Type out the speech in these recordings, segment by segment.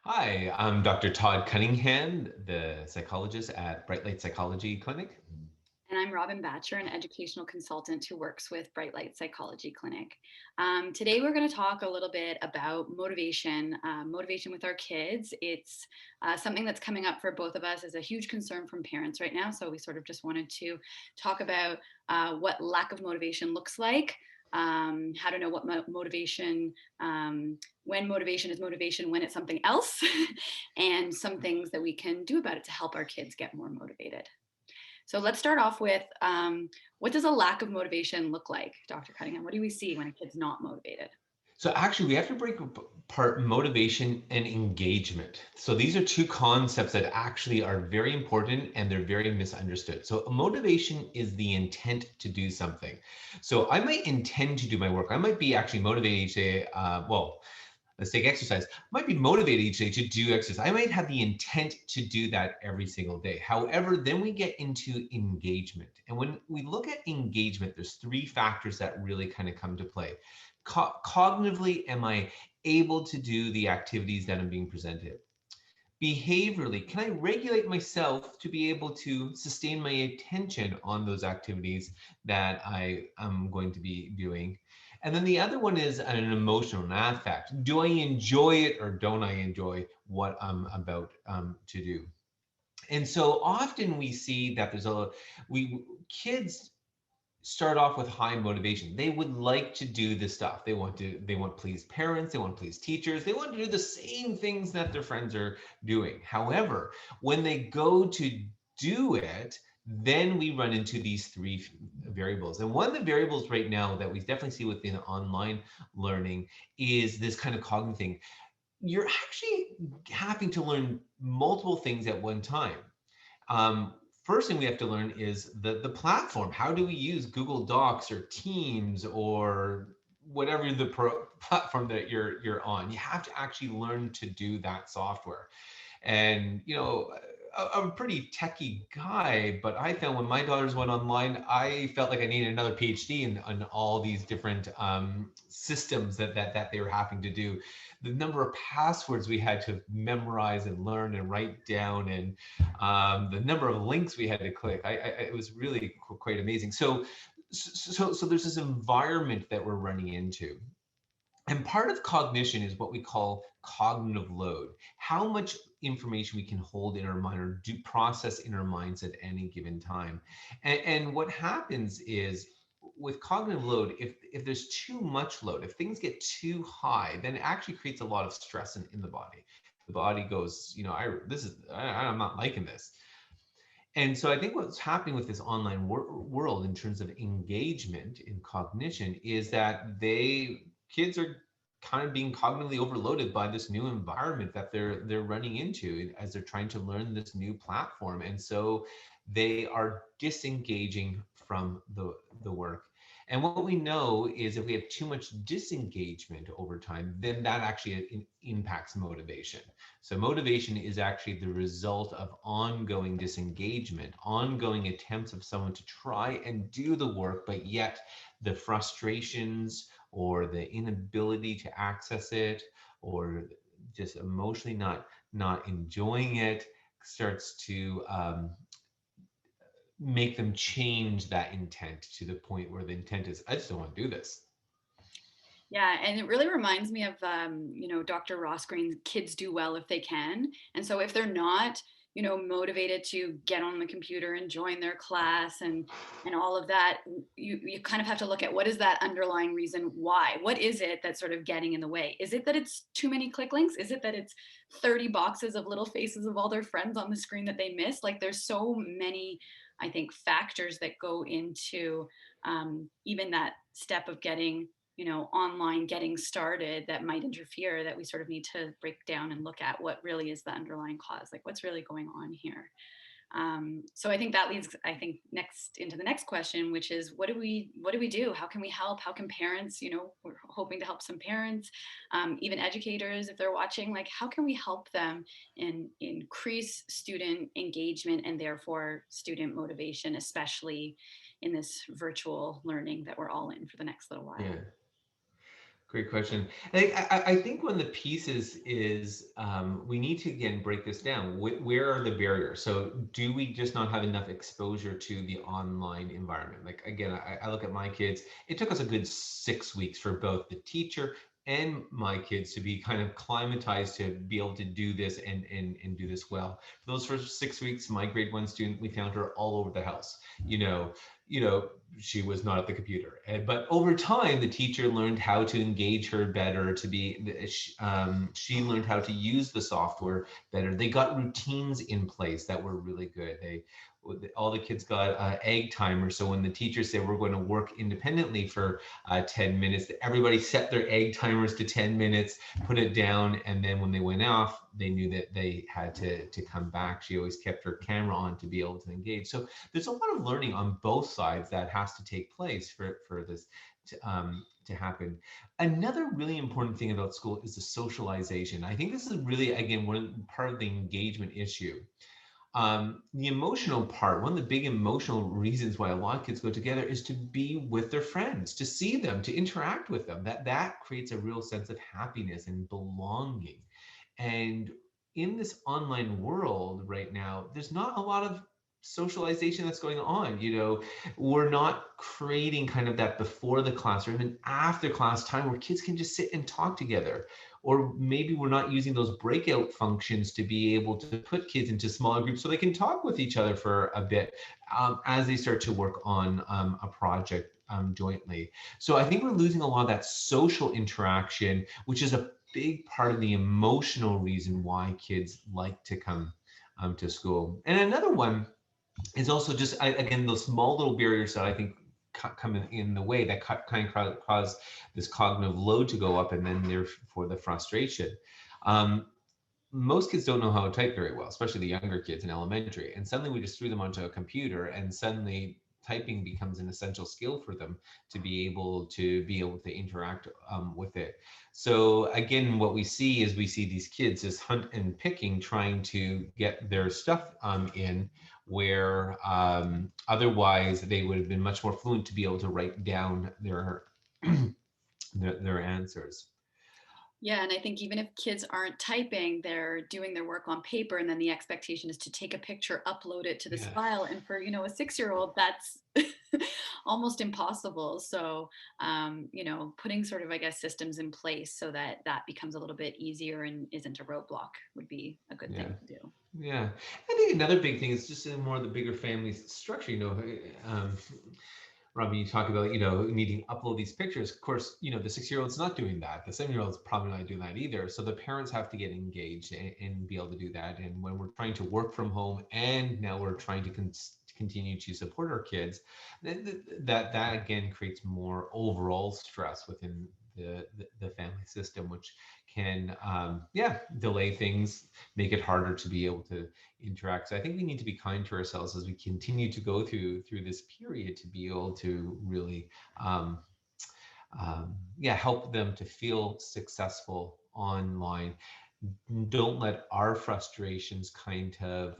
Hi, I'm Dr. Todd Cunningham, the psychologist at Bright Light Psychology Clinic. And I'm Robin Bacher, an educational consultant who works with Bright Light Psychology Clinic. Today, we're going to talk a little bit about motivation, motivation with our kids. It's something that's coming up for both of us as a huge concern from parents right now. So we sort of just wanted to talk about what lack of motivation looks like. How to know what motivation, when motivation is motivation, when it's something else, and some things that we can do about it to help our kids get more motivated. So let's start off with what does a lack of motivation look like, Dr. Cunningham? What do we see when a kid's not motivated? So, actually, we have to break apart motivation and engagement. So, these are two concepts that actually are very important and they're very misunderstood. So, motivation is the intent to do something. So, I might intend to do my work. I might be actually motivated each day. Let's take exercise. I might be motivated each day to do exercise. I might have the intent to do that every single day. However, then we get into engagement. And when we look at engagement, there's three factors that really kind of come to play. Cognitively, am I able to do the activities that I'm being presented? Behaviorally, can I regulate myself to be able to sustain my attention on those activities that I am going to be doing? And then the other one is an emotional, an affect. Do I enjoy it or don't I enjoy what I'm about to do? And so often we see that we kids start off with high motivation. They would like to do this stuff. They want to please parents, they want to please teachers, they want to do the same things that their friends are doing. However, when they go to do it, then we run into these three variables. And one of the variables right now that we definitely see within online learning is this kind of cognitive thing. You're actually having to learn multiple things at one time. um, First thing we have to learn is the platform. How do we use Google Docs or Teams or whatever the platform that you're on? You have to actually learn to do that software. And I'm a pretty techie guy, but I found when my daughters went online, I felt like I needed another PhD in all these different systems that they were having to do. The number of passwords we had to memorize and learn and write down, and the number of links we had to click, it was really quite amazing. So there's this environment that we're running into. And part of cognition is what we call cognitive load, how much information we can hold in our mind or do process in our minds at any given time. And what happens is with cognitive load, if there's too much load, if things get too high, then it actually creates a lot of stress in the body. The body goes, I'm not liking this. And so I think what's happening with this online world in terms of engagement in cognition is that kids are kind of being cognitively overloaded by this new environment that they're running into as they're trying to learn this new platform. And so they are disengaging from the work. And what we know is if we have too much disengagement over time, then that actually impacts motivation. So motivation is actually the result of ongoing disengagement, ongoing attempts of someone to try and do the work, but yet the frustrations or the inability to access it, or just emotionally not enjoying it, starts to make them change that intent to the point where the intent is, I just don't want to do this. Yeah, and it really reminds me of Dr. Ross Green's "Kids do well if they can," and so if they're not motivated to get on the computer and join their class and all of that, you kind of have to look at what is that underlying reason why. What is it that's sort of getting in the way? Is it that it's too many click links? Is it that it's 30 boxes of little faces of all their friends on the screen that they miss? Like there's so many, I think, factors that go into even that step of getting online, getting started, that might interfere, that we sort of need to break down and look at what really is the underlying cause, like what's really going on here. So I think that leads, I think, next into the next question, which is what do we do? How can we help? How can parents, we're hoping to help some parents, even educators, if they're watching, like how can we help them increase student engagement and therefore student motivation, especially in this virtual learning that we're all in for the next little while? Yeah. Great question. I think one of the pieces is we need to again break this down. Where are the barriers? So do we just not have enough exposure to the online environment? Like again, I look at my kids. It took us a good 6 weeks for both the teacher and my kids to be kind of climatized to be able to do this and do this well. For those first 6 weeks, my grade one student, we found her all over the house. You know, you know, she was not at the computer. But over time, the teacher learned how to engage her better, to be, she learned how to use the software better. They got routines in place that were really good. All the kids got egg timers. So when the teacher said we're going to work independently for 10 minutes, everybody set their egg timers to 10 minutes, put it down. And then when they went off, they knew that they had to come back. She always kept her camera on to be able to engage. So there's a lot of learning on both sides that has to take place for this to happen. Another really important thing about school is the socialization. I think this is really, again, one part of the engagement issue. The emotional part, one of the big emotional reasons why a lot of kids go together is to be with their friends, to see them, to interact with them. That creates a real sense of happiness and belonging. And in this online world right now, there's not a lot of socialization that's going on. We're not creating kind of that before the classroom and after class time where kids can just sit and talk together. Or maybe we're not using those breakout functions to be able to put kids into smaller groups so they can talk with each other for a bit as they start to work on a project jointly. So I think we're losing a lot of that social interaction, which is a big part of the emotional reason why kids like to come to school. And another one is also just, again, those small little barriers that I think come in the way that kind of cause this cognitive load to go up, and then therefore the frustration. Um, Most kids don't know how to type very well, especially the younger kids in elementary. And suddenly we just threw them onto a computer, and suddenly typing becomes an essential skill for them to be able to interact with it. So again, what we see is we see these kids just hunt and picking, trying to get their stuff in, where otherwise they would have been much more fluent to be able to write down their their answers. Yeah, and I think even if kids aren't typing, they're doing their work on paper, and then the expectation is to take a picture, upload it to this Yeah. file. And for, a 6-year-old, that's almost impossible. So, putting sort of, I guess, systems in place so that that becomes a little bit easier and isn't a roadblock would be a good Yeah. thing to do. Yeah, I think another big thing is just in more of the bigger family structure. Robin, you talk about needing to upload these pictures. Of course, the 6-year-old's not doing that. The 7-year-old's probably not doing that either. So the parents have to get engaged and be able to do that. And when we're trying to work from home, and now we're trying to continue to support our kids, that again creates more overall stress within the family system, which can delay things, make it harder to be able to interact. So I think we need to be kind to ourselves as we continue to go through this period to be able to really um, help them to feel successful online. Don't let our frustrations kind of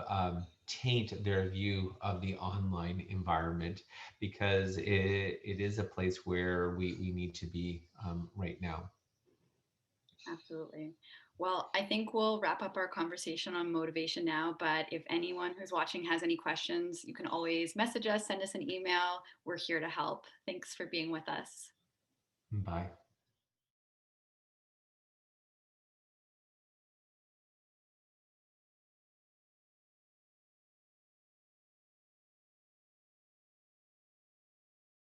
taint their view of the online environment, because it is a place where we need to be right now. Absolutely. Well, I think we'll wrap up our conversation on motivation now. But if anyone who's watching has any questions, you can always message us, send us an email. We're here to help. Thanks for being with us. Bye.